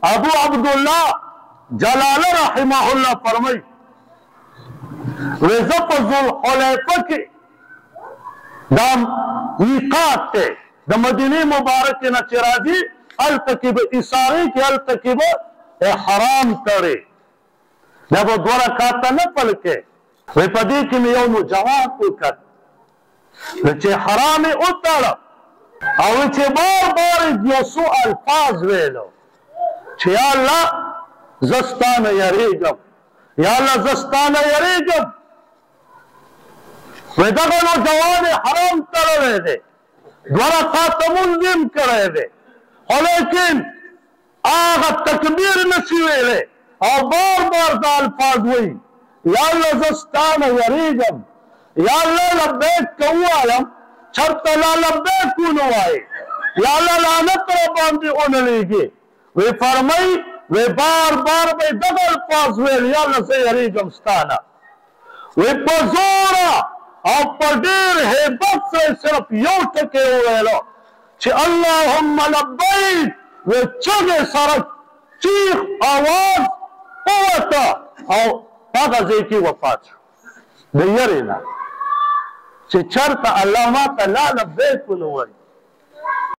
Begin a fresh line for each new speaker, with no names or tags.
ابو عبدالله جلاله رحمه الله فرمای وزه په ذوالحلیفه کې دا میقات دی د مدینې مبارکې نه چې راځي هلته کې به ایسارې کې هلته کې به احرام تړې دا به 2 رکعاته نفل کې وایي په دې کې مې یو نوجوان وکړ چې حرام یې وتړه او چې بار بار یو څو الفاظ ویلو چې یا الله زه ستا نه یریږم یا الله زه ستا نه یریږم وایي دغه نوجوان یې حرام تړلی دی 2 رکعاته مونځ یې کړی دی خو لیکن هغه تکبیر نشي ویلی او بار بار دا الفاظ وایي یا الله زه ستا نه یریږم یا الله لبیک که ووایم چرته لا لبیک ونه وایي یا الله لعنت را باندې ونه لیږي وی فرمایي وی بار بار به یې دغه الفاظ ویل یا الله زه یریږم ستا نه وی په زوره او په ډېر هیبت سره صرف یو ټکی وویلو چې اللهم لبیک وی چغې سره چیخ آواز ووته او هغه ځای کې وفات شو د یرې نه چې چرته الله ما ته لا لبیک ونه وایي